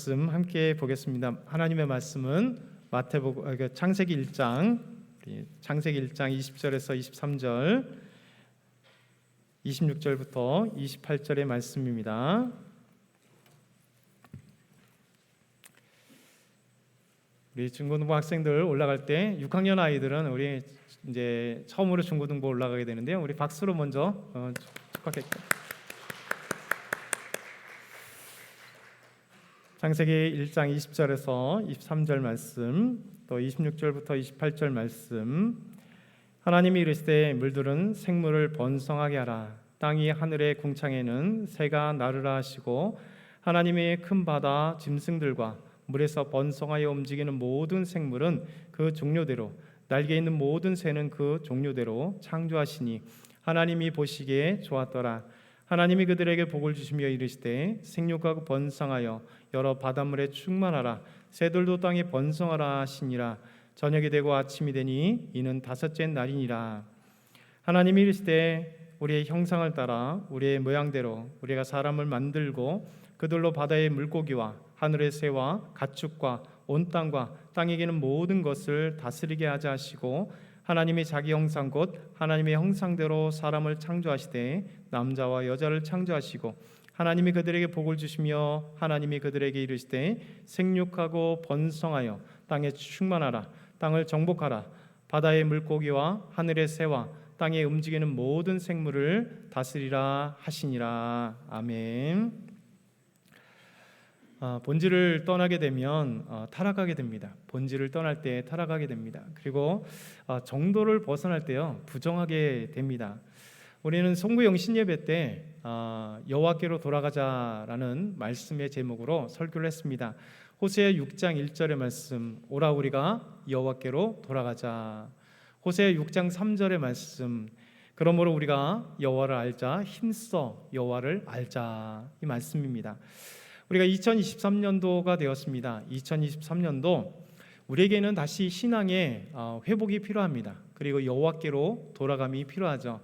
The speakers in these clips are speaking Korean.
말씀 함께 보겠습니다. 하나님의 말씀은 창세기 1장 20절에서 23절, 26절부터 28절의 말씀입니다. 우리 중고등부 학생들 올라갈 때 6학년 아이들은 우리 이제 처음으로 중고등부 올라가게 되는데요. 우리 박수로 먼저 축하할게요. 창세기 1장 20절에서 23절 말씀, 또 26절부터 28절 말씀. 하나님이 이르시되 물들은 생물을 번성하게 하라. 땅이 하늘의 궁창에는 새가 나르라 하시고, 하나님의 큰 바다 짐승들과 물에서 번성하여 움직이는 모든 생물은 그 종류대로, 날개 있는 모든 새는 그 종류대로 창조하시니 하나님이 보시기에 좋았더라. 하나님이 그들에게 복을 주시며 이르시되 생육하고 번성하여 여러 바닷물에 충만하라. 새들도 땅에 번성하라 하시니라. 저녁이 되고 아침이 되니 이는 다섯째 날이니라. 하나님이 이르시되 우리의 형상을 따라 우리의 모양대로 우리가 사람을 만들고 그들로 바다의 물고기와 하늘의 새와 가축과 온 땅과 땅에 기는 모든 것을 다스리게 하자 하시고, 하나님이 자기 형상 곧 하나님의 형상대로 사람을 창조하시되 남자와 여자를 창조하시고, 하나님이 그들에게 복을 주시며 하나님이 그들에게 이르시되 생육하고 번성하여 땅에 충만하라. 땅을 정복하라. 바다의 물고기와 하늘의 새와 땅에 움직이는 모든 생물을 다스리라 하시니라. 아멘. 본질을 떠나게 되면 타락하게 됩니다. 본질을 떠날 때 타락하게 됩니다. 그리고 정도를 벗어날 때요 부정하게 됩니다. 우리는 송구영 신예배 때 여호와께로 돌아가자라는 말씀의 제목으로 설교를 했습니다. 호세아 6장 1절의 말씀, 오라 우리가 여호와께로 돌아가자. 호세아 6장 3절의 말씀, 그러므로 우리가 여호와를 알자, 힘써 여호와를 알자, 이 말씀입니다. 우리가 2023년도가 되었습니다. 2023년도 우리에게는 다시 신앙의 회복이 필요합니다. 그리고 여호와께로 돌아감이 필요하죠.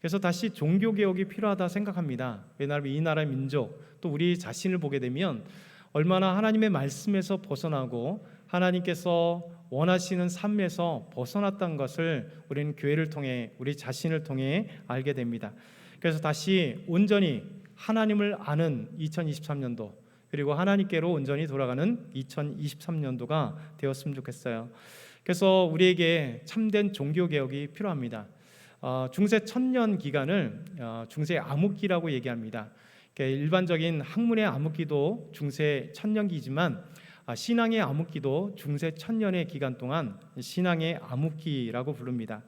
그래서 다시 종교개혁이 필요하다 생각합니다. 왜냐하면 이 나라의 민족, 또 우리 자신을 보게 되면 얼마나 하나님의 말씀에서 벗어나고 하나님께서 원하시는 삶에서 벗어났다는 것을 우리는 교회를 통해, 우리 자신을 통해 알게 됩니다. 그래서 다시 온전히 하나님을 아는 2023년도, 그리고 하나님께로 온전히 돌아가는 2023년도가 되었으면 좋겠어요. 그래서 우리에게 참된 종교개혁이 필요합니다. 중세 천년 기간을 중세 암흑기라고 얘기합니다. 일반적인 학문의 암흑기도 중세 천년기지만 신앙의 암흑기도 중세 천년의 기간 동안 신앙의 암흑기라고 부릅니다.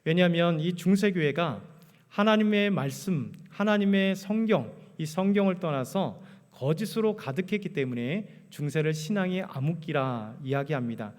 왜냐하면 이 중세교회가 하나님의 말씀, 하나님의 성경, 이 성경을 떠나서 거짓으로 가득했기 때문에 중세를 신앙의 암흑기라 이야기합니다.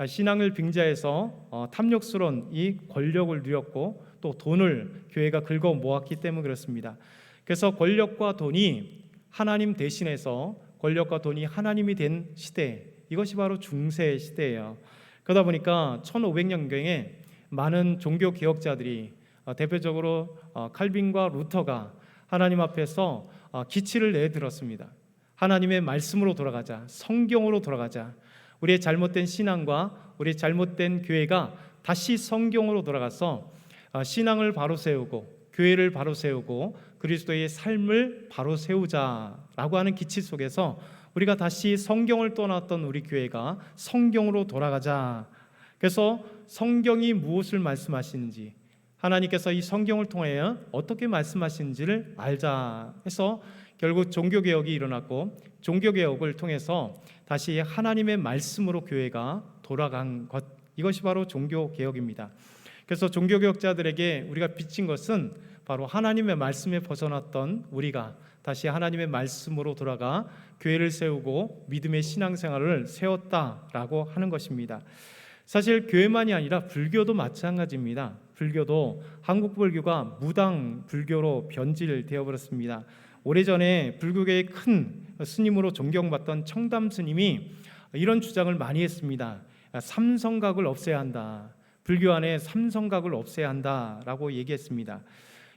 신앙을 빙자해서 탐욕스러운 이 권력을 누렸고 또 돈을 교회가 긁어 모았기 때문에 그렇습니다. 그래서 권력과 돈이 하나님 대신해서 권력과 돈이 하나님이 된 시대, 이것이 바로 중세 시대예요. 그러다 보니까 1500년경에 많은 종교 개혁자들이 대표적으로 칼빈과 루터가 하나님 앞에서 기치를 내들었습니다. 하나님의 말씀으로 돌아가자, 성경으로 돌아가자. 우리의 잘못된 신앙과 우리의 잘못된 교회가 다시 성경으로 돌아가서 신앙을 바로 세우고 교회를 바로 세우고 그리스도의 삶을 바로 세우자라고 하는 기치 속에서 우리가 다시 성경을 떠났던 우리 교회가 성경으로 돌아가자. 그래서 성경이 무엇을 말씀하시는지, 하나님께서 이 성경을 통해 어떻게 말씀하시는지를 알자 해서 결국 종교개혁이 일어났고, 종교개혁을 통해서 다시 하나님의 말씀으로 교회가 돌아간 것, 이것이 바로 종교개혁입니다. 그래서 종교개혁자들에게 우리가 비친 것은 바로 하나님의 말씀에 벗어났던 우리가 다시 하나님의 말씀으로 돌아가 교회를 세우고 믿음의 신앙생활을 세웠다라고 하는 것입니다. 사실 교회만이 아니라 불교도 마찬가지입니다. 불교도 한국 불교가 무당 불교로 변질되어 버렸습니다. 오래전에 불교계의 큰 스님으로 존경받던 청담 스님이 이런 주장을 많이 했습니다. 삼성각을 없애야 한다. 불교 안에 삼성각을 없애야 한다라고 얘기했습니다.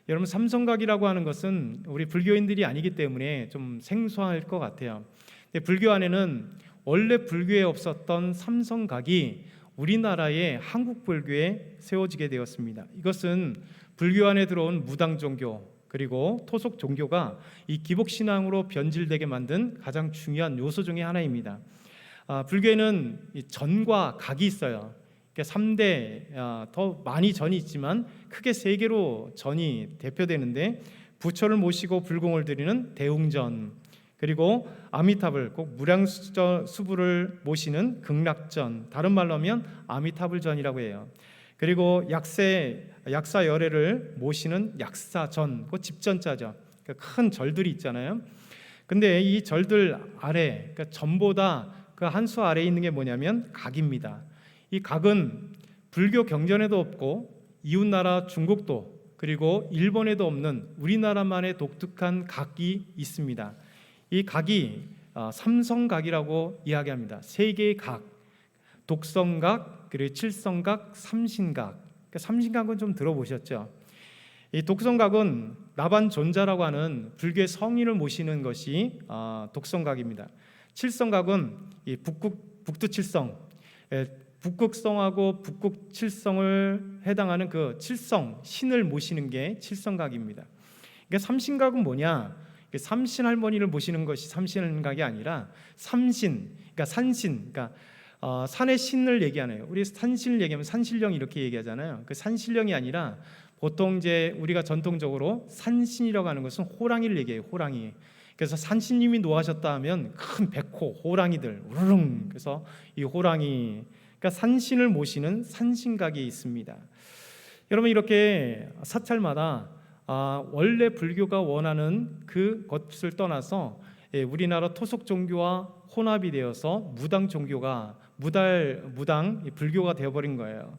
여러분, 삼성각이라고 하는 것은 우리 불교인들이 아니기 때문에 좀 생소할 것 같아요. 근데 불교 안에는 원래 불교에 없었던 삼성각이 우리나라의 한국 불교에 세워지게 되었습니다. 이것은 불교 안에 들어온 무당 종교 그리고 토속 종교가 이 기복 신앙으로 변질되게 만든 가장 중요한 요소 중에 하나입니다. 불교에는 이 전과 각이 있어요. 3대 더 많이 전이 있지만 크게 3개로 전이 대표되는데, 부처를 모시고 불공을 드리는 대웅전, 그리고 아미타불 꼭 무량수부를 모시는 극락전, 다른 말로 하면 아미타불전이라고 해요. 그리고 약사열애를 모시는 약사전, 그 집전자죠. 큰 절들이 있잖아요. 근데 이 절들 아래, 그러니까 전보다 그 한 수 아래에 있는 게 뭐냐면 각입니다. 이 각은 불교 경전에도 없고 이웃나라 중국도 그리고 일본에도 없는 우리나라만의 독특한 각이 있습니다. 이 각이 삼성각이라고 이야기합니다. 3개의 각, 독성각, 그리고 칠성각, 삼신각. 그러니까 삼신각은 좀 들어보셨죠? 이 독성각은 나반존자라고 하는 불교의 성인을 모시는 것이 독성각입니다. 칠성각은 이 북두칠성, 북극성하고 북극칠성을 해당하는 그 칠성 신을 모시는 게 칠성각입니다. 그러니까 삼신각은 뭐냐? 삼신 할머니를 모시는 것이 삼신각이 아니라 삼신, 그러니까 산신, 그러니까 산의 신을 얘기하네요. 우리 산신을 얘기하면 산신령 이렇게 얘기하잖아요. 그 산신령이 아니라 보통 이제 우리가 전통적으로 산신이라고 하는 것은 호랑이를 얘기해요. 호랑이. 그래서 산신님이 노하셨다 하면 큰 백호, 호랑이들 우르릉. 그래서 이 호랑이, 그러니까 산신을 모시는 산신각이 있습니다. 여러분, 이렇게 사찰마다 원래 불교가 원하는 그것을 떠나서 우리나라 토속 종교와 혼합이 되어서 무당 종교가 무당 불교가 되어버린 거예요.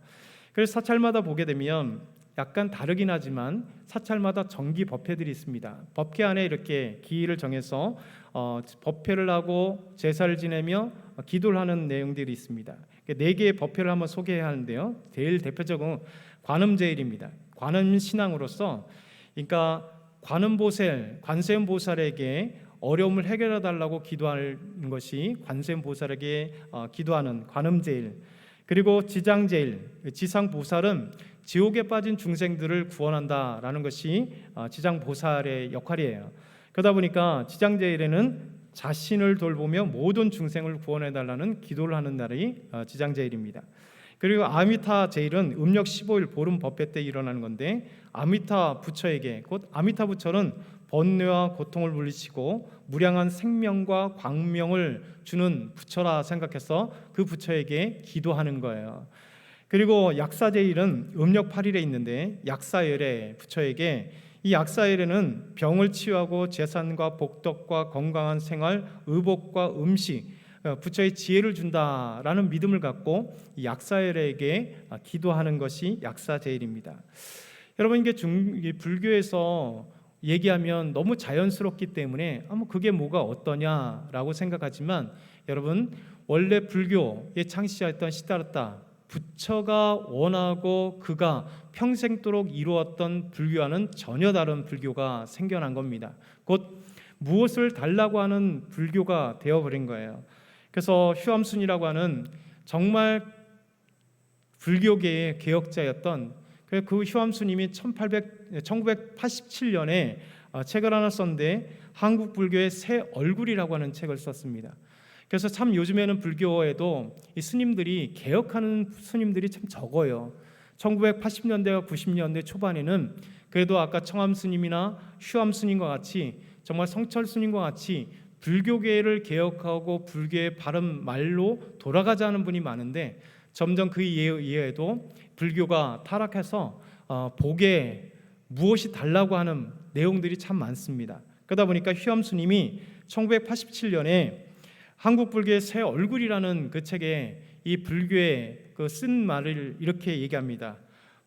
그래서 사찰마다 보게 되면 약간 다르긴 하지만 사찰마다 정기 법회들이 있습니다. 법회 안에 이렇게 기일을 정해서 법회를 하고 제사를 지내며 기도를 하는 내용들이 있습니다. 4개의 법회를 한번 소개해야 하는데요. 제일 대표적인 관음제일입니다. 관음 신앙으로서, 그러니까 관세음 보살에게 어려움을 해결해 달라고 기도하는 것이 관세음 보살에게 기도하는 관음제일. 그리고 지장제일, 지상보살은 지옥에 빠진 중생들을 구원한다라는 것이 지장보살의 역할이에요. 그러다 보니까 지장제일에는 자신을 돌보며 모든 중생을 구원해달라는 기도를 하는 날이 지장제일입니다. 그리고 아미타 제일은 음력 15일 보름 법회 때 일어나는 건데, 아미타 부처에게, 곧 아미타 부처는 번뇌와 고통을 물리치고 무량한 생명과 광명을 주는 부처라 생각해서 그 부처에게 기도하는 거예요. 그리고 약사제일은 음력 8일에 있는데, 약사열애 부처에게, 이 약사열애는 병을 치유하고 재산과 복덕과 건강한 생활, 의복과 음식, 부처의 지혜를 준다라는 믿음을 갖고 이 약사열애에게 기도하는 것이 약사제일입니다. 여러분, 이게 불교에서 얘기하면 너무 자연스럽기 때문에 그게 뭐가 어떠냐라고 생각하지만, 여러분, 원래 불교의 창시자였던 시다르타 부처가 원하고 그가 평생도록 이루었던 불교와는 전혀 다른 불교가 생겨난 겁니다. 곧 무엇을 달라고 하는 불교가 되어버린 거예요. 그래서 휴암순이라고 하는 정말 불교계의 개혁자였던 그 휴암스님이 1987년에 책을 하나 썼는데, 한국 불교의 새 얼굴이라고 하는 책을 썼습니다. 그래서 참 요즘에는 불교에도 이 스님들이 개혁하는 스님들이 참 적어요. 1980년대와 90년대 초반에는 그래도 아까 청암 스님이나 휴암 스님과 같이, 정말 성철 스님과 같이 불교계를 개혁하고 불교의 바른 말로 돌아가자는 분이 많은데, 점점 그 이후에도 불교가 타락해서 복에 무엇이 달라고 하는 내용들이 참 많습니다. 그러다 보니까 휴암 스님이 1987년에 한국 불교의 새 얼굴이라는 그 책에 이 불교의 그 쓴 말을 이렇게 얘기합니다.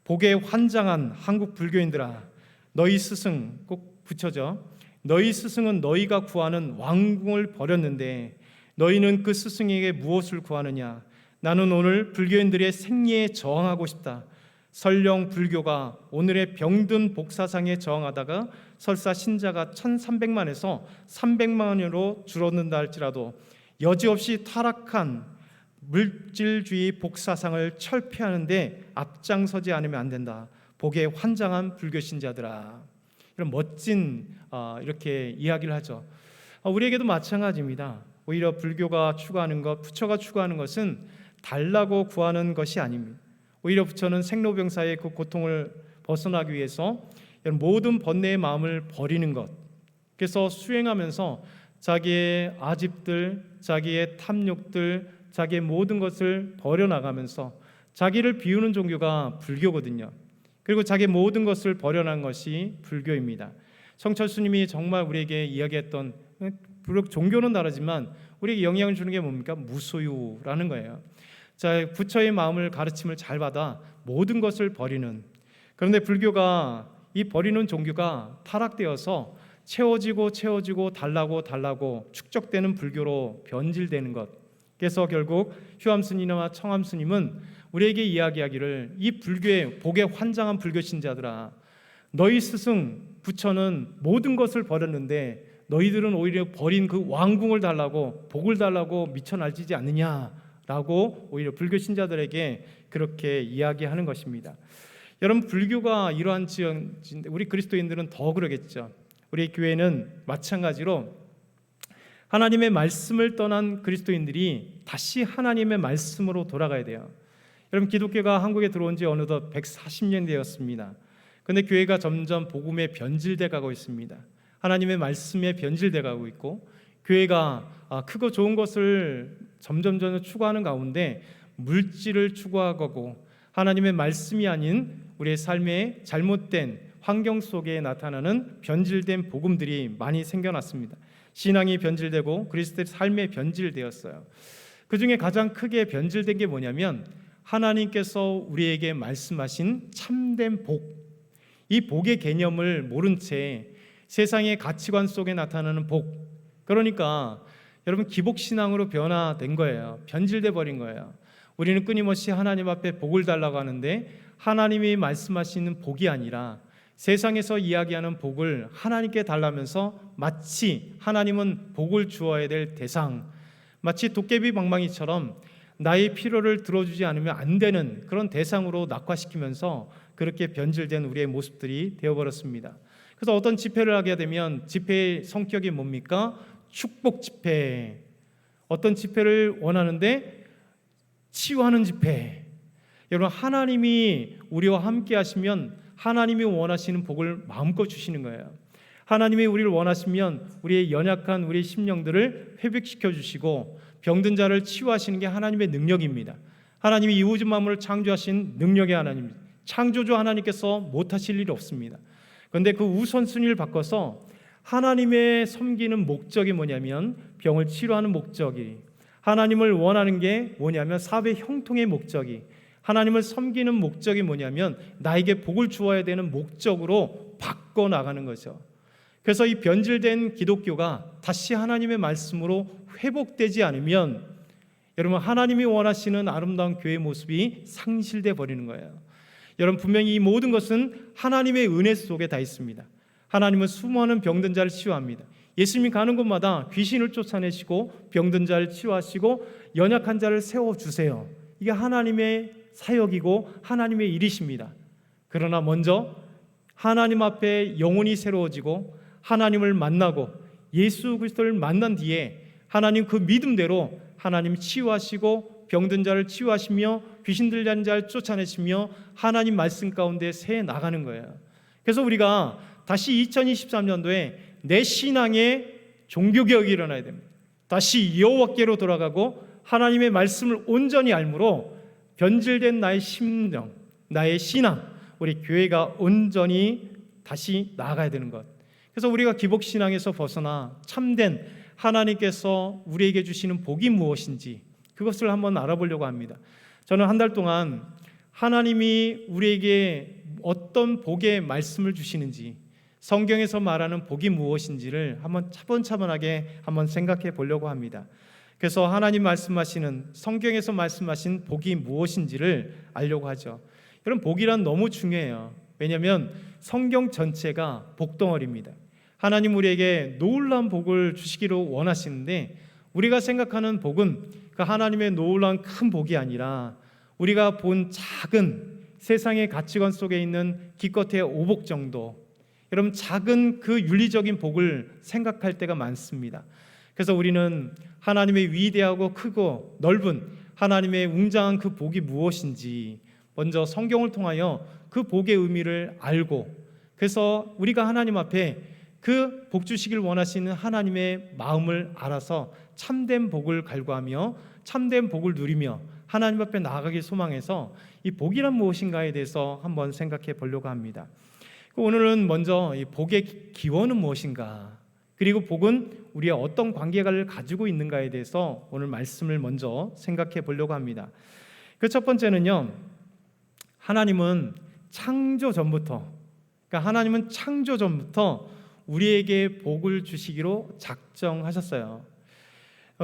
복에 환장한 한국 불교인들아, 너희 스승, 꼭 붙여져, 너희 스승은 너희가 구하는 왕궁을 버렸는데 너희는 그 스승에게 무엇을 구하느냐? 나는 오늘 불교인들의 생리에 저항하고 싶다. 설령 불교가 오늘의 병든 복사상에 저항하다가 설사 신자가 1300만에서 300만으로 줄어든다 할지라도 여지없이 타락한 물질주의 복사상을 철폐하는데 앞장서지 않으면 안 된다. 복에 환장한 불교 신자들아. 이런 멋진 이렇게 이야기를 하죠. 우리에게도 마찬가지입니다. 오히려 불교가 추구하는 것, 부처가 추구하는 것은 달라고 구하는 것이 아닙니다. 오히려 부처는 생로병사의 그 고통을 벗어나기 위해서 모든 번뇌의 마음을 버리는 것, 그래서 수행하면서 자기의 아집들, 자기의 탐욕들, 자기의 모든 것을 버려나가면서 자기를 비우는 종교가 불교거든요. 그리고 자기의 모든 것을 버려난 것이 불교입니다. 성철스님이 정말 우리에게 이야기했던, 비록 종교는 다르지만 우리에게 영향을 주는 게 뭡니까? 무소유라는 거예요. 자, 부처의 마음을 가르침을 잘 받아 모든 것을 버리는, 그런데 불교가 이 버리는 종교가 타락되어서 채워지고 달라고 축적되는 불교로 변질되는 것. 그래서 결국 휴암스님이나 청암스님은 우리에게 이야기하기를, 이 불교의 복에 환장한 불교 신자들아, 너희 스승 부처는 모든 것을 버렸는데 너희들은 오히려 버린 그 왕궁을 달라고, 복을 달라고 미쳐 날뛰지 않느냐라고 오히려 불교 신자들에게 그렇게 이야기하는 것입니다. 여러분, 불교가 이러한 지형인데 우리 그리스도인들은 더 그러겠죠. 우리 교회는 마찬가지로 하나님의 말씀을 떠난 그리스도인들이 다시 하나님의 말씀으로 돌아가야 돼요. 여러분, 기독교가 한국에 들어온 지 어느덧 140년 되었습니다. 그런데 교회가 점점 복음에 변질돼 가고 있습니다. 하나님의 말씀에 변질돼 가고 있고, 교회가 크고 좋은 것을 점점 추구하는 가운데 물질을 추구하고 하나님의 말씀이 아닌 우리의 삶의 잘못된 환경 속에 나타나는 변질된 복음들이 많이 생겨났습니다. 신앙이 변질되고 그리스도의 삶에 변질되었어요. 그 중에 가장 크게 변질된 게 뭐냐면, 하나님께서 우리에게 말씀하신 참된 복, 이 복의 개념을 모른 채 세상의 가치관 속에 나타나는 복, 그러니까 여러분 기복신앙으로 변화된 거예요. 변질돼 버린 거예요. 우리는 끊임없이 하나님 앞에 복을 달라고 하는데, 하나님이 말씀하시는 복이 아니라 세상에서 이야기하는 복을 하나님께 달라면서 마치 하나님은 복을 주어야 될 대상, 마치 도깨비 방망이처럼 나의 필요를 들어주지 않으면 안 되는 그런 대상으로 낙화시키면서 그렇게 변질된 우리의 모습들이 되어버렸습니다. 그래서 어떤 집회를 하게 되면 집회의 성격이 뭡니까? 축복 집회. 어떤 집회를 원하는데 치유하는 집회. 여러분, 하나님이 우리와 함께 하시면 하나님이 원하시는 복을 마음껏 주시는 거예요. 하나님이 우리를 원하시면 우리의 연약한 우리의 심령들을 회복시켜 주시고 병든 자를 치유하시는 게 하나님의 능력입니다. 하나님이 이 우주 만물을 창조하신 능력의 하나님입니다. 창조주 하나님께서 못하실 일이 없습니다. 그런데 그 우선순위를 바꿔서 하나님의 섬기는 목적이 뭐냐면 병을 치료하는 목적이, 하나님을 원하는 게 뭐냐면 사회 형통의 목적이, 하나님을 섬기는 목적이 뭐냐면 나에게 복을 주어야 되는 목적으로 바꿔나가는 거죠. 그래서 이 변질된 기독교가 다시 하나님의 말씀으로 회복되지 않으면 여러분, 하나님이 원하시는 아름다운 교회의 모습이 상실돼 버리는 거예요. 여러분, 분명히 이 모든 것은 하나님의 은혜 속에 다 있습니다. 하나님은 수많은 병든 자를 치유합니다. 예수님이 가는 곳마다 귀신을 쫓아내시고 병든 자를 치유하시고 연약한 자를 세워주세요. 이게 하나님의 사역이고 하나님의 일이십니다. 그러나 먼저 하나님 앞에 영혼이 새로워지고 하나님을 만나고 예수 그리스도를 만난 뒤에 하나님 그 믿음대로 하나님 치유하시고 병든 자를 치유하시며 귀신 들린 자를 쫓아내시며 하나님 말씀 가운데 새 나가는 거예요. 그래서 우리가 다시 2023년도에 내 신앙의 종교개혁이 일어나야 됩니다. 다시 여호와께로 돌아가고 하나님의 말씀을 온전히 알므로 변질된 나의 심령, 나의 신앙, 우리 교회가 온전히 다시 나아가야 되는 것. 그래서 우리가 기복신앙에서 벗어나 참된 하나님께서 우리에게 주시는 복이 무엇인지 그것을 한번 알아보려고 합니다. 저는 한 달 동안 하나님이 우리에게 어떤 복의 말씀을 주시는지, 성경에서 말하는 복이 무엇인지를 한번 차분차분하게 한번 생각해 보려고 합니다. 그래서 하나님 말씀하시는, 성경에서 말씀하신 복이 무엇인지를 알려고 하죠. 여러분, 복이란 너무 중요해요. 왜냐하면 성경 전체가 복덩어리입니다. 하나님 우리에게 놀라운 복을 주시기로 원하시는데, 우리가 생각하는 복은 그 하나님의 놀라운 큰 복이 아니라 우리가 본 작은 세상의 가치관 속에 있는 기껏해야 오복 정도, 여러분, 작은 그 윤리적인 복을 생각할 때가 많습니다. 그래서 우리는 하나님의 위대하고 크고 넓은 하나님의 웅장한 그 복이 무엇인지 먼저 성경을 통하여 그 복의 의미를 알고, 그래서 우리가 하나님 앞에 그 복 주시길 원하시는 하나님의 마음을 알아서 참된 복을 갈구하며 참된 복을 누리며 하나님 앞에 나아가길 소망해서 이 복이란 무엇인가에 대해서 한번 생각해 보려고 합니다. 오늘은 먼저 이 복의 기원은 무엇인가, 그리고 복은 우리의 어떤 관계를 가지고 있는가에 대해서 오늘 말씀을 먼저 생각해 보려고 합니다. 그 첫 번째는요, 하나님은 창조 전부터, 그러니까 하나님은 창조 전부터 우리에게 복을 주시기로 작정하셨어요.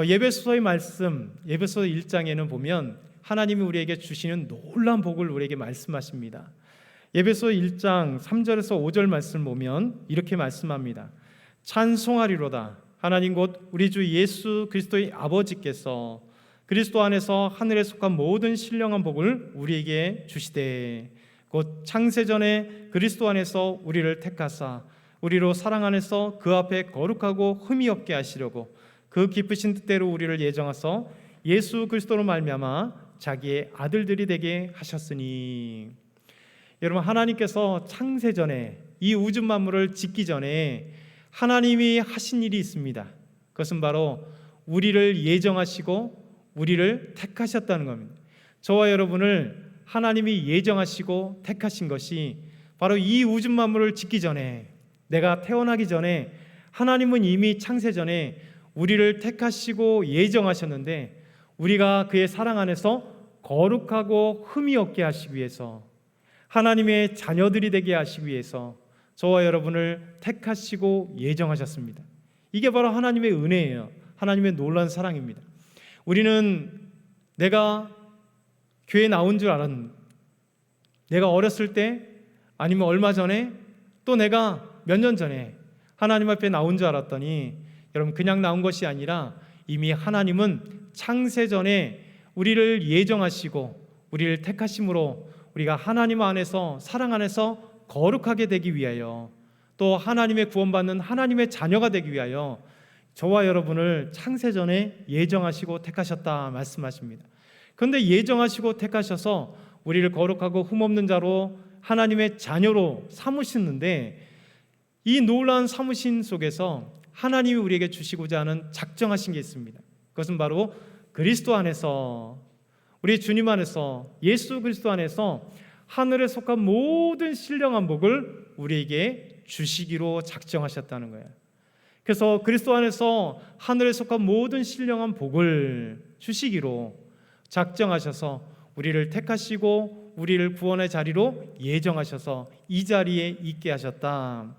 예배소서의 말씀, 예배소서 1장에는 보면 하나님이 우리에게 주시는 놀라운 복을 우리에게 말씀하십니다. 예배소 1장 3절에서 5절 말씀 보면 이렇게 말씀합니다. 찬송하리로다. 하나님 곧 우리 주 예수 그리스도의 아버지께서 그리스도 안에서 하늘에 속한 모든 신령한 복을 우리에게 주시되, 곧 창세전에 그리스도 안에서 우리를 택하사 우리로 사랑 안에서 그 앞에 거룩하고 흠이 없게 하시려고 그 기쁘신 뜻대로 우리를 예정하사 예수 그리스도로 말미암아 자기의 아들들이 되게 하셨으니. 여러분, 하나님께서 창세전에 이 우주 만물을 짓기 전에 하나님이 하신 일이 있습니다. 그것은 바로 우리를 예정하시고 우리를 택하셨다는 겁니다. 저와 여러분을 하나님이 예정하시고 택하신 것이 바로 이 우주 만물을 짓기 전에, 내가 태어나기 전에 하나님은 이미 창세전에 우리를 택하시고 예정하셨는데, 우리가 그의 사랑 안에서 거룩하고 흠이 없게 하시기 위해서, 하나님의 자녀들이 되게 하시기 위해서 저와 여러분을 택하시고 예정하셨습니다. 이게 바로 하나님의 은혜예요. 하나님의 놀라운 사랑입니다. 우리는 내가 교회에 나온 줄 알았는데, 내가 어렸을 때, 아니면 얼마 전에, 또 내가 몇 년 전에 하나님 앞에 나온 줄 알았더니, 여러분, 그냥 나온 것이 아니라 이미 하나님은 창세전에 우리를 예정하시고 우리를 택하심으로 우리가 하나님 안에서, 사랑 안에서 거룩하게 되기 위하여, 또 하나님의 구원받는 하나님의 자녀가 되기 위하여 저와 여러분을 창세전에 예정하시고 택하셨다 말씀하십니다. 그런데 예정하시고 택하셔서 우리를 거룩하고 흠없는 자로 하나님의 자녀로 삼으시는데, 이 놀라운 삼으신 속에서 하나님이 우리에게 주시고자 하는 작정하신 게 있습니다. 그것은 바로 그리스도 안에서, 우리 주님 안에서, 예수 그리스도 안에서 하늘에 속한 모든 신령한 복을 우리에게 주시기로 작정하셨다는 거예요. 그래서 그리스도 안에서 하늘에 속한 모든 신령한 복을 주시기로 작정하셔서 우리를 택하시고 우리를 구원의 자리로 예정하셔서 이 자리에 있게 하셨다.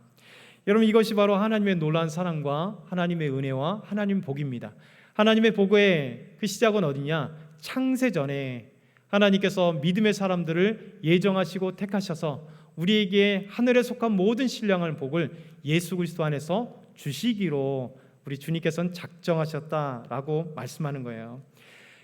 여러분, 이것이 바로 하나님의 놀라운 사랑과 하나님의 은혜와 하나님의 복입니다. 하나님의 복의 그 시작은 어디냐? 창세전에 하나님께서 믿음의 사람들을 예정하시고 택하셔서 우리에게 하늘에 속한 모든 신령한 복을 예수 그리스도 안에서 주시기로 우리 주님께서는 작정하셨다라고 말씀하는 거예요.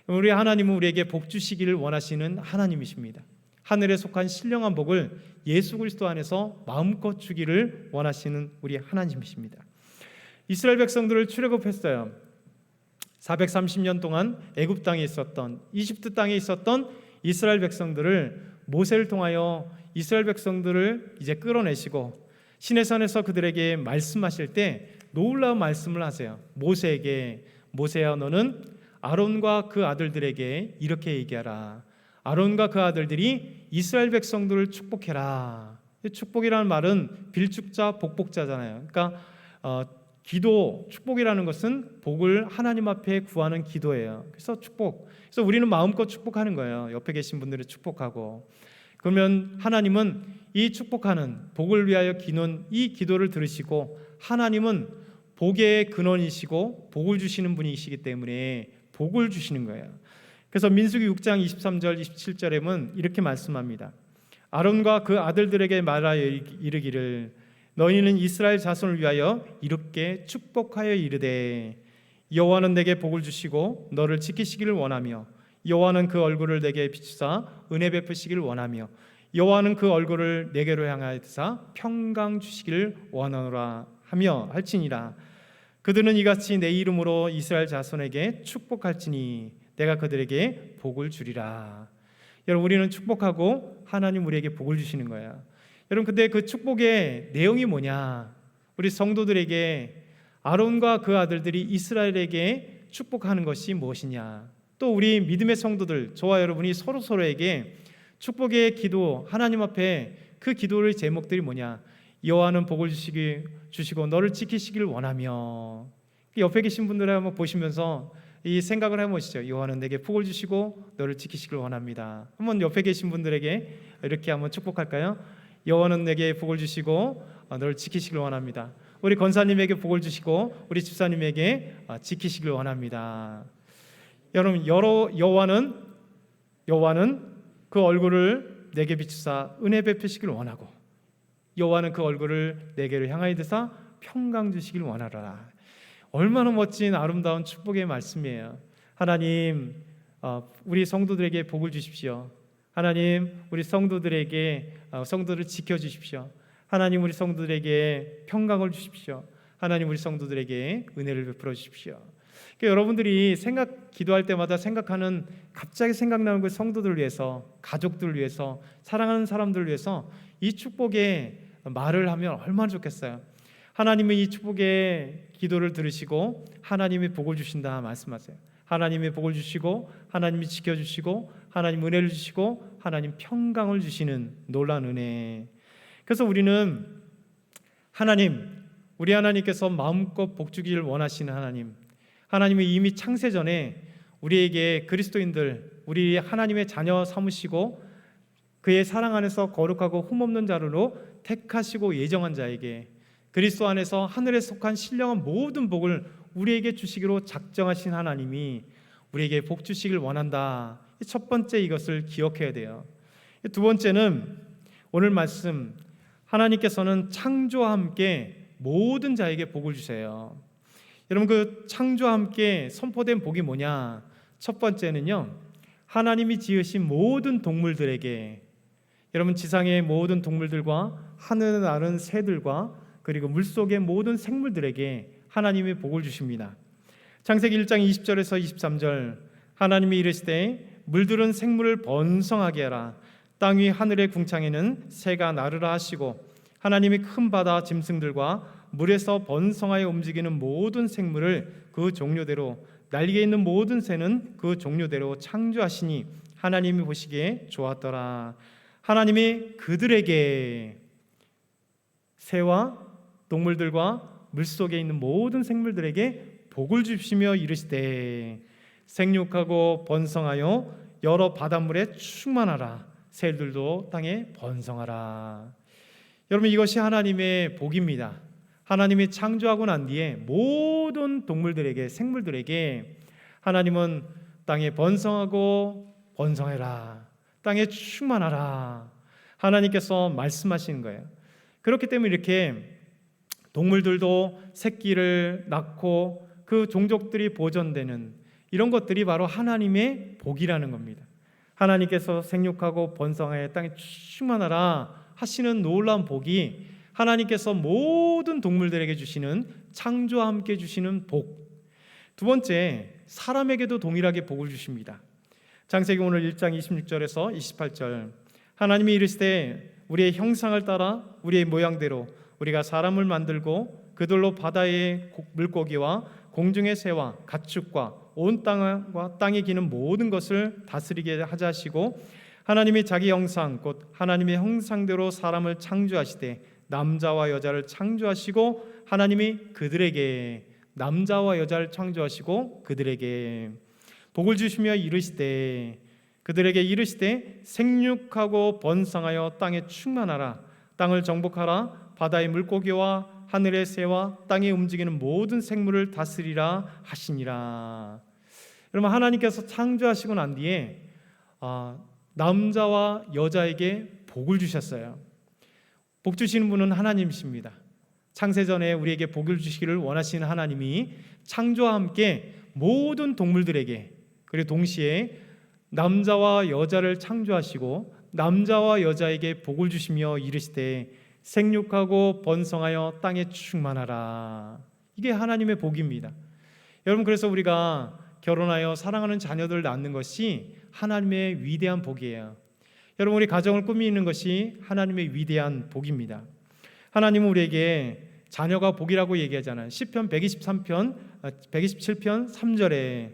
우리 하나님은 우리에게 복 주시기를 원하시는 하나님이십니다. 하늘에 속한 신령한 복을 예수 그리스도 안에서 마음껏 주기를 원하시는 우리 하나님이십니다. 이스라엘 백성들을 출애굽했어요. 430년 동안 애굽 땅에 있었던, 이집트 땅에 있었던 이스라엘 백성들을 모세를 통하여 이스라엘 백성들을 이제 끌어내시고 시내산에서 그들에게 말씀하실 때 놀라운 말씀을 하세요. 모세에게, 모세야, 너는 아론과 그 아들들에게 이렇게 얘기하라. 아론과 그 아들들이 이스라엘 백성들을 축복해라. 축복이라는 말은 빌축자, 복복자잖아요. 그러니까 기도, 축복이라는 것은 복을 하나님 앞에 구하는 기도예요. 그래서 축복. 그래서 우리는 마음껏 축복하는 거예요. 옆에 계신 분들을 축복하고. 그러면 하나님은 이 축복하는, 복을 위하여 기는 이 기도를 들으시고, 하나님은 복의 근원이시고 복을 주시는 분이시기 때문에 복을 주시는 거예요. 그래서 민수기 6장 23절 27절에는 이렇게 말씀합니다. 아론과 그 아들들에게 말하여 이르기를 너희는 이스라엘 자손을 위하여 이렇게 축복하여 이르되 여호와는 내게 복을 주시고 너를 지키시기를 원하며 여호와는 그 얼굴을 내게 비추사 은혜 베푸시기를 원하며 여호와는 그 얼굴을 내게로 향하사 평강 주시기를 원하노라 하며 할지니라. 그들은 이같이 내 이름으로 이스라엘 자손에게 축복할지니 내가 그들에게 복을 주리라. 여러분, 우리는 축복하고 하나님 우리에게 복을 주시는 거야. 여러분, 근데 그 축복의 내용이 뭐냐? 우리 성도들에게 아론과 그 아들들이 이스라엘에게 축복하는 것이 무엇이냐? 또 우리 믿음의 성도들, 저와 여러분이 서로에게 축복의 기도, 하나님 앞에 그 기도의 제목들이 뭐냐? 여호와는 복을 주시고 너를 지키시길 원하며. 옆에 계신 분들 한번 보시면서 이 생각을 해보시죠. 여호와는 내게 복을 주시고 너를 지키시길 원합니다. 한번 옆에 계신 분들에게 이렇게 한번 축복할까요? 여호와는 내게 복을 주시고 너를 지키시길 원합니다. 우리 권사님에게 복을 주시고 우리 집사님에게 지키시길 원합니다. 여러분, 여호와는 그 얼굴을 내게 비추사 은혜 베푸시길 원하고 여호와는 그 얼굴을 내게로 향하여 드사 평강 주시길 원하라. 얼마나 멋진 아름다운 축복의 말씀이에요. 하나님, 우리 성도들에게 복을 주십시오. 하나님, 우리 성도들을 지켜주십시오. 하나님, 우리 성도들에게 평강을 주십시오. 하나님, 우리 성도들에게 은혜를 베풀어 주십시오. 그러니까 여러분들이 기도할 때마다 갑자기 생각나는 그 성도들을 위해서, 가족들을 위해서, 사랑하는 사람들을 위해서 이 축복의 말을 하면 얼마나 좋겠어요. 하나님은 이 축복의 기도를 들으시고 하나님이 복을 주신다 말씀하세요. 하나님이 복을 주시고 하나님이 지켜주시고 하나님 은혜를 주시고 하나님 평강을 주시는 놀라운 은혜. 그래서 우리는 우리 하나님께서 마음껏 복 주기를 원하시는 하나님은 이미 창세 전에 우리에게 그리스도인들, 우리 하나님의 자녀 삼으시고 그의 사랑 안에서 거룩하고 흠없는 자로 택하시고 예정한 자에게 그리스도 안에서 하늘에 속한 신령한 모든 복을 우리에게 주시기로 작정하신 하나님이 우리에게 복 주시길 원한다. 첫 번째, 이것을 기억해야 돼요. 두 번째는 오늘 말씀, 하나님께서는 창조와 함께 모든 자에게 복을 주세요. 여러분, 그 창조와 함께 선포된 복이 뭐냐? 첫 번째는요, 하나님이 지으신 모든 동물들에게, 여러분, 지상의 모든 동물들과 하늘을 나는 새들과 그리고 물속의 모든 생물들에게 하나님이 복을 주십니다. 창세기 1장 20절에서 23절, 하나님이 이르시되 물들은 생물을 번성하게 하라. 땅 위 하늘의 궁창에는 새가 나르라 하시고 하나님이 큰 바다 짐승들과 물에서 번성하여 움직이는 모든 생물을 그 종류대로, 날개 있는 모든 새는 그 종류대로 창조하시니 하나님이 보시기에 좋았더라. 하나님이 그들에게, 새와 동물들과 물속에 있는 모든 생물들에게 복을 주시며 이르시되 생육하고 번성하여 여러 바닷물에 충만하라. 새들도 땅에 번성하라. 여러분, 이것이 하나님의 복입니다. 하나님이 창조하고 난 뒤에 모든 동물들에게, 생물들에게 하나님은 땅에 번성하고 번성해라, 땅에 충만하라, 하나님께서 말씀하시는 거예요. 그렇기 때문에 이렇게 동물들도 새끼를 낳고 그 종족들이 보존되는 이런 것들이 바로 하나님의 복이라는 겁니다. 하나님께서 생육하고 번성하여 땅에 충만하라 하시는 놀라운 복이 하나님께서 모든 동물들에게 주시는, 창조와 함께 주시는 복. 두 번째, 사람에게도 동일하게 복을 주십니다. 창세기 오늘 1장 26절에서 28절, 하나님이 이르시되 우리의 형상을 따라 우리의 모양대로 우리가 사람을 만들고 그들로 바다의 물고기와 공중의 새와 가축과 온 땅과 땅에 기는 모든 것을 다스리게 하자 하시고 하나님이 자기 형상 곧 하나님의 형상대로 사람을 창조하시되 남자와 여자를 창조하시고 하나님이 그들에게, 남자와 여자를 창조하시고 그들에게 복을 주시며 이르시되, 그들에게 이르시되 생육하고 번성하여 땅에 충만하라. 땅을 정복하라. 바다의 물고기와 하늘의 새와 땅에 움직이는 모든 생물을 다스리라 하시니라. 여러분, 하나님께서 창조하시고 난 뒤에 남자와 여자에게 복을 주셨어요. 복 주시는 분은 하나님이십니다. 창세전에 우리에게 복을 주시기를 원하시는 하나님이 창조와 함께 모든 동물들에게, 그리고 동시에 남자와 여자를 창조하시고 남자와 여자에게 복을 주시며 이르시되 생육하고 번성하여 땅에 충만하라. 이게 하나님의 복입니다. 여러분, 그래서 우리가 결혼하여 사랑하는 자녀들을 낳는 것이 하나님의 위대한 복이에요. 여러분, 우리 가정을 꾸미는 것이 하나님의 위대한 복입니다. 하나님은 우리에게 자녀가 복이라고 얘기하잖아요. 시편 127편 3절에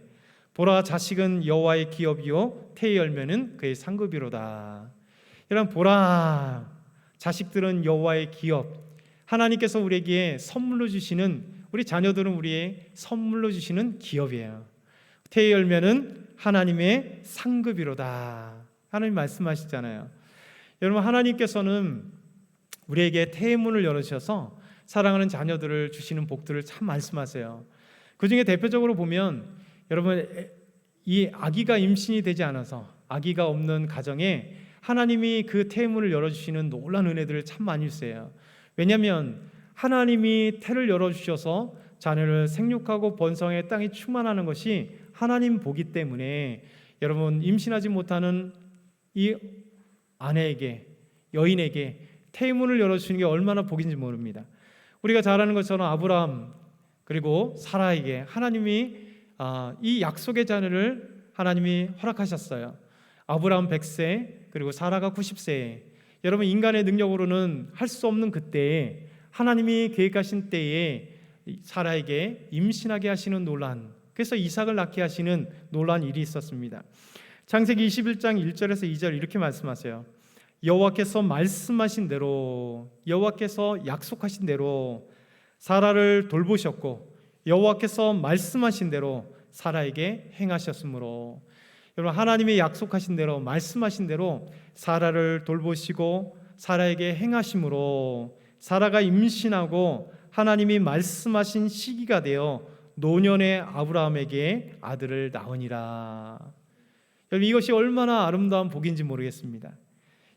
보라, 자식은 여호와의 기업이요 태의 열매는 그의 상급이로다. 여러분, 보라, 자식들은 여호와의 기업, 하나님께서 우리에게 선물로 주시는, 우리 자녀들은 우리의 선물로 주시는 기업이에요. 태의 열매는 하나님의 상급이로다. 하나님 말씀하시잖아요. 여러분, 하나님께서는 우리에게 태의 문을 열어주셔서 사랑하는 자녀들을 주시는 복들을 참 말씀하세요. 그 중에 대표적으로 보면, 여러분, 이 아기가 임신이 되지 않아서 아기가 없는 가정에 하나님이 그 태의 문을 열어주시는 놀라운 은혜들을 참 많이 주세요. 왜냐하면 하나님이 태를 열어주셔서 자녀를 생육하고 번성해 땅이 충만하는 것이 하나님 보기 때문에, 여러분, 임신하지 못하는 이 아내에게, 여인에게 태의 문을 열어주시는 게 얼마나 복인지 모릅니다. 우리가 잘 아는 것처럼 아브라함 그리고 사라에게 하나님이 이 약속의 자녀를 하나님이 허락하셨어요. 아브라함 100세 그리고 사라가 90세에, 여러분, 인간의 능력으로는 할 수 없는 그때에 하나님이 계획하신 때에 사라에게 임신하게 하시는 논란, 그래서 이삭을 낳게 하시는 놀라운 일이 있었습니다. 창세기 21장 1절에서 2절 이렇게 말씀하세요. 여호와께서 말씀하신 대로, 여호와께서 약속하신 대로 사라를 돌보셨고 여호와께서 말씀하신 대로 사라에게 행하셨으므로, 여러분, 하나님이 약속하신 대로, 말씀하신 대로 사라를 돌보시고 사라에게 행하심으로 사라가 임신하고 하나님이 말씀하신 시기가 되어 노년의 아브라함에게 아들을 낳으니라. 여러분, 이것이 얼마나 아름다운 복인지 모르겠습니다.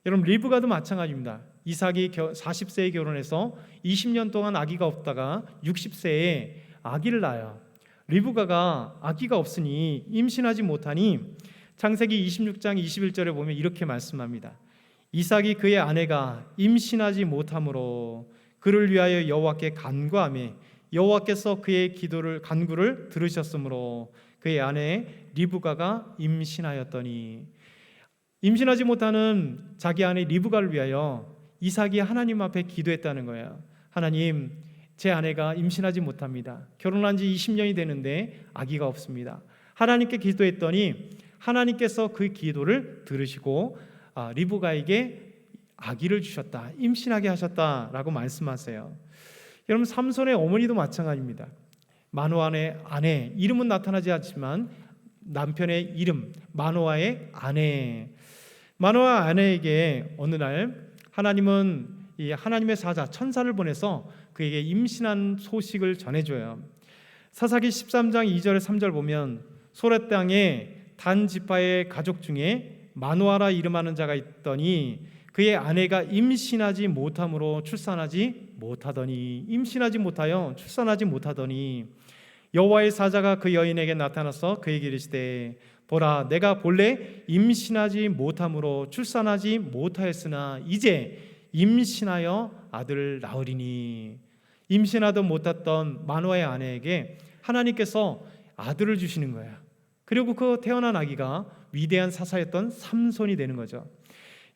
여러분, 리브가도 마찬가지입니다. 이삭이 40세에 결혼해서 20년 동안 아기가 없다가 60세에 아기를 낳아요. 리브가가 아기가 없으니, 임신하지 못하니 창세기 26장 21절에 보면 이렇게 말씀합니다. 이삭이 그의 아내가 임신하지 못함으로 그를 위하여 여호와께 간구하며 여호와께서 그의 간구를 들으셨으므로 그의 아내 리브가가 임신하였더니, 임신하지 못하는 자기 아내 리브가를 위하여 이삭이 하나님 앞에 기도했다는 거예요. 하나님, 제 아내가 임신하지 못합니다. 결혼한 지 20년이 되는데 아기가 없습니다. 하나님께 기도했더니 하나님께서 그 기도를 들으시고 리브가에게 아기를 주셨다, 임신하게 하셨다라고 말씀하세요. 여러분, 삼손의 어머니도 마찬가지입니다. 마노아의 아내, 이름은 나타나지 않지만 남편의 이름, 마노아의 아내. 마노아 아내에게 어느 날 하나님은 이 하나님의 사자 천사를 보내서 그에게 임신한 소식을 전해줘요. 사사기 13장 2절 3절 보면, 소레 땅에 단 지파의 가족 중에 마노아라 이름하는 자가 있더니 그의 아내가 임신하지 못함으로 출산하지 못하더니, 임신하지 못하여 출산하지 못하더니 여호와의 사자가 그 여인에게 나타나서 그에게 이르시되, 보라, 내가 본래 임신하지 못함으로 출산하지 못하였으나 이제 임신하여 아들을 낳으리니. 임신하도 못했던 마노아의 아내에게 하나님께서 아들을 주시는 거예요. 그리고 그 태어난 아기가 위대한 사사였던 삼손이 되는 거죠.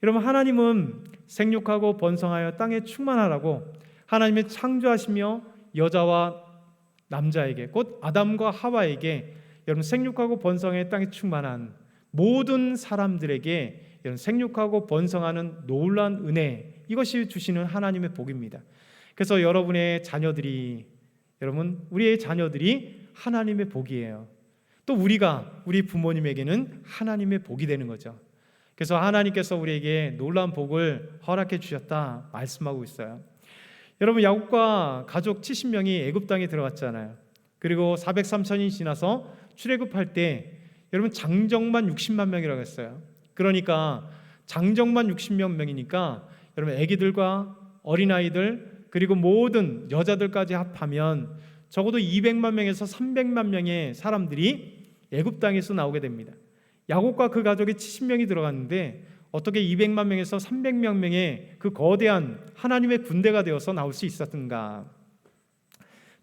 여러분, 하나님은 생육하고 번성하여 땅에 충만하라고 하나님이 창조하시며 여자와 남자에게, 곧 아담과 하와에게, 여러분, 생육하고 번성해 땅에 충만한 모든 사람들에게 여러분, 생육하고 번성하는 놀라운 은혜, 이것이 주시는 하나님의 복입니다. 그래서 여러분의 자녀들이, 여러분, 우리의 자녀들이 하나님의 복이에요. 또 우리 부모님에게는 하나님의 복이 되는 거죠. 그래서 하나님께서 우리에게 놀라운 복을 허락해 주셨다 말씀하고 있어요. 여러분, 야곱과 가족 70명이 애굽 땅에 들어갔잖아요. 그리고 403년이 지나서 출애굽할 때 여러분 장정만 60만 명이라고 했어요. 그러니까 장정만 60만 명이니까 여러분 아기들과 어린아이들 그리고 모든 여자들까지 합하면 적어도 200만 명에서 300만 명의 사람들이 애굽 땅에서 나오게 됩니다. 야곱과 그 가족이 70명이 들어갔는데 어떻게 200만 명에서 300만 명의 그 거대한 하나님의 군대가 되어서 나올 수 있었던가?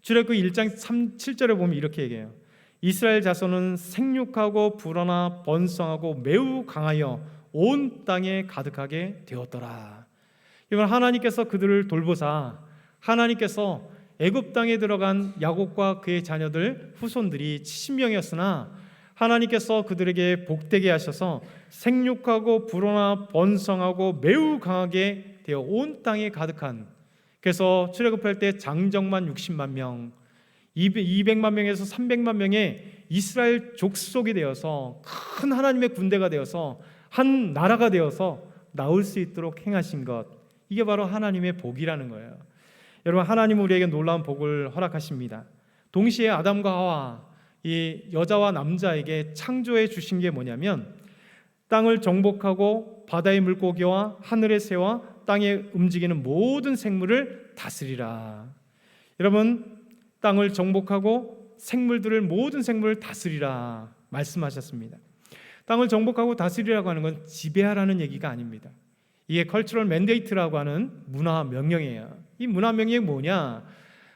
출애굽기 1장 7절에 보면 이렇게 얘기해요. 이스라엘 자손은 생육하고 불어나 번성하고 매우 강하여 온 땅에 가득하게 되었더라. 이건 하나님께서 그들을 돌보사 하나님께서 애굽 땅에 들어간 야곱과 그의 자녀들 후손들이 70명이었으나 하나님께서 그들에게 복되게 하셔서 생육하고 불어나 번성하고 매우 강하게 되어 온 땅에 가득한, 그래서 출애굽할 때 장정만 60만 명, 200만 명에서 300만 명의 이스라엘 족속이 되어서 큰 하나님의 군대가 되어서 한 나라가 되어서 나올 수 있도록 행하신 것, 이게 바로 하나님의 복이라는 거예요. 여러분, 하나님은 우리에게 놀라운 복을 허락하십니다. 동시에 아담과 하와, 이 여자와 남자에게 창조해 주신 게 뭐냐면 땅을 정복하고 바다의 물고기와 하늘의 새와 땅에 움직이는 모든 생물을 다스리라. 여러분, 땅을 정복하고 생물들을, 모든 생물을 다스리라 말씀하셨습니다. 땅을 정복하고 다스리라고 하는 건 지배하라는 얘기가 아닙니다. 이게 컬처럴 맨데이트라고 하는 문화 명령이에요. 이 문화 명령이 뭐냐?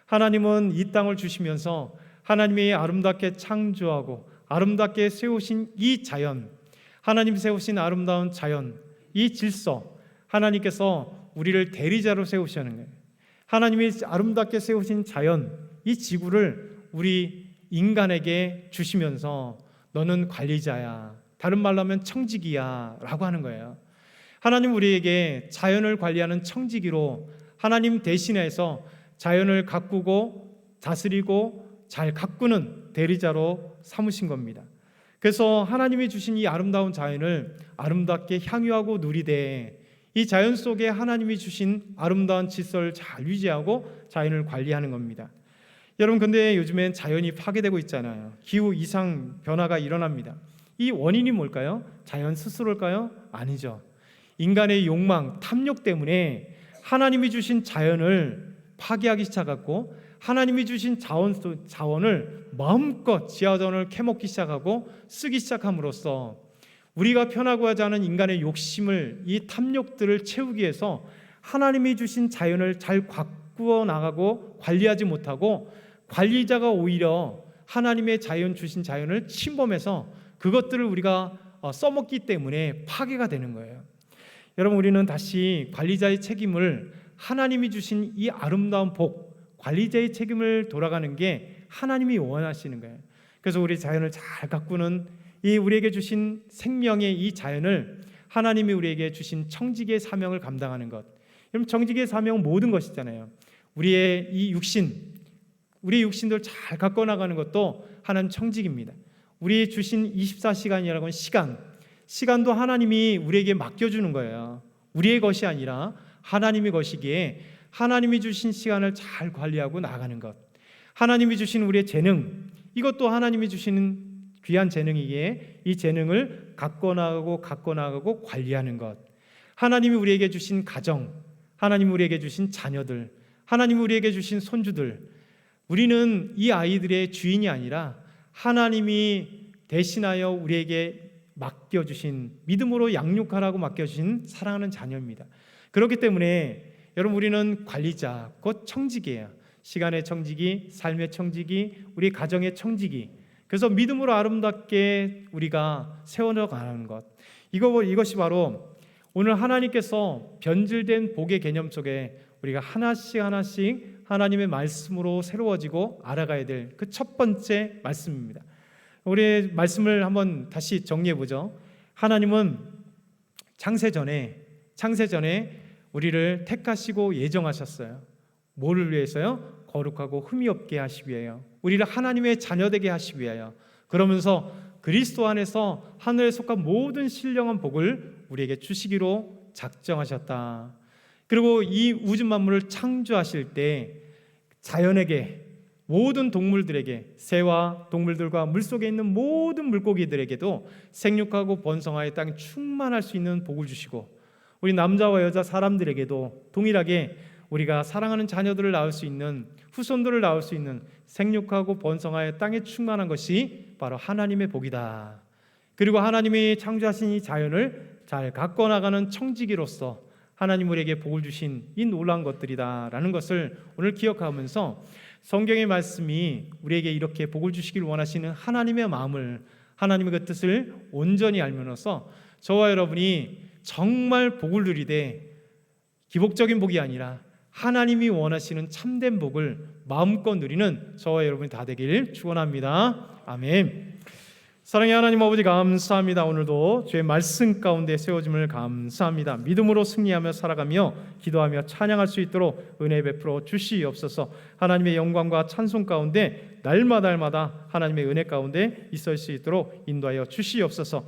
하나님은 이 땅을 주시면서 하나님이 아름답게 창조하고 아름답게 세우신 이 자연, 하나님 세우신 아름다운 자연, 이 질서, 하나님께서 우리를 대리자로 세우시는 거예요. 하나님이 아름답게 세우신 자연, 이 지구를 우리 인간에게 주시면서 너는 관리자야, 다른 말로 하면 청지기야 라고 하는 거예요. 하나님 우리에게 자연을 관리하는 청지기로 하나님 대신해서 자연을 가꾸고 다스리고 잘 가꾸는 대리자로 삼으신 겁니다. 그래서 하나님이 주신 이 아름다운 자연을 아름답게 향유하고 누리되 이 자연 속에 하나님이 주신 아름다운 질서를 잘 유지하고 자연을 관리하는 겁니다. 여러분, 근데 요즘엔 자연이 파괴되고 있잖아요. 기후 이상 변화가 일어납니다. 이 원인이 뭘까요? 자연 스스로일까요? 아니죠. 인간의 욕망, 탐욕 때문에 하나님이 주신 자연을 파괴하기 시작했고 하나님이 주신 자원을 마음껏 지하자원을 캐먹기 시작하고 쓰기 시작함으로써 우리가 편하고 하지 않은 인간의 욕심을, 이 탐욕들을 채우기 위해서 하나님이 주신 자연을 잘 가꾸어 나가고 관리하지 못하고 관리자가 오히려 하나님의 자연 주신 자연을 침범해서 그것들을 우리가 써먹기 때문에 파괴가 되는 거예요. 여러분, 우리는 다시 관리자의 책임을, 하나님이 주신 이 아름다운 복, 관리자의 책임을 돌아가는 게 하나님이 원하시는 거예요. 그래서 우리 자연을 잘 가꾸는 이 우리에게 주신 생명의 이 자연을 하나님이 우리에게 주신 청지기의 사명을 감당하는 것. 여러분, 청지기의 사명은 모든 것이잖아요. 우리의 이 육신, 우리의 육신들 잘 가꿔 나가는 것도 하나님 청지기입니다. 우리 주신 24시간이라고 하는 시간도 하나님이 우리에게 맡겨주는 거예요. 우리의 것이 아니라 하나님의 것이기에 하나님이 주신 시간을 잘 관리하고 나가는 것. 하나님이 주신 우리의 재능, 이것도 하나님이 주시는 귀한 재능이기에 이 재능을 갖고 나가고 관리하는 것. 하나님이 우리에게 주신 가정, 하나님이 우리에게 주신 자녀들, 하나님이 우리에게 주신 손주들, 우리는 이 아이들의 주인이 아니라 하나님이 대신하여 우리에게 맡겨주신, 믿음으로 양육하라고 맡겨주신 사랑하는 자녀입니다. 그렇기 때문에 여러분, 우리는 관리자, 곧 청지기예요. 시간의 청지기, 삶의 청지기, 우리 가정의 청지기. 그래서 믿음으로 아름답게 우리가 세워나가는 것, 이것이 바로 오늘 하나님께서 변질된 복의 개념 속에 우리가 하나씩 하나님의 말씀으로 새로워지고 알아가야 될 그 첫 번째 말씀입니다. 우리 말씀을 한번 다시 정리해 보죠. 하나님은 창세 전에 우리를 택하시고 예정하셨어요. 뭐를 위해서요? 거룩하고 흠이 없게 하시기 위하여, 우리를 하나님의 자녀되게 하시기 위하여. 그러면서 그리스도 안에서 하늘에 속한 모든 신령한 복을 우리에게 주시기로 작정하셨다. 그리고 이 우주 만물을 창조하실 때 자연에게 모든 동물들에게, 새와 동물들과 물속에 있는 모든 물고기들에게도 생육하고 번성하여 땅에 충만할 수 있는 복을 주시고, 우리 남자와 여자 사람들에게도 동일하게 우리가 사랑하는 자녀들을 낳을 수 있는, 후손들을 낳을 수 있는 생육하고 번성하여 땅에 충만한 것이 바로 하나님의 복이다. 그리고 하나님이 창조하신 이 자연을 잘 가꿔나가는 청지기로서 하나님 우리에게 복을 주신 이 놀라운 것들이다라는 것을 오늘 기억하면서, 성경의 말씀이 우리에게 이렇게 복을 주시길 원하시는 하나님의 마음을, 하나님의 그 뜻을 온전히 알면서 저와 여러분이 정말 복을 누리되 기복적인 복이 아니라 하나님이 원하시는 참된 복을 마음껏 누리는 저와 여러분이 다 되길 축원합니다. 아멘. 사랑의 하나님 아버지, 감사합니다. 오늘도 주의 말씀 가운데 세워짐을 감사합니다. 믿음으로 승리하며 살아가며 기도하며 찬양할 수 있도록 은혜 베풀어 주시옵소서. 하나님의 영광과 찬송 가운데 날마다 하나님의 은혜 가운데 있을 수 있도록 인도하여 주시옵소서.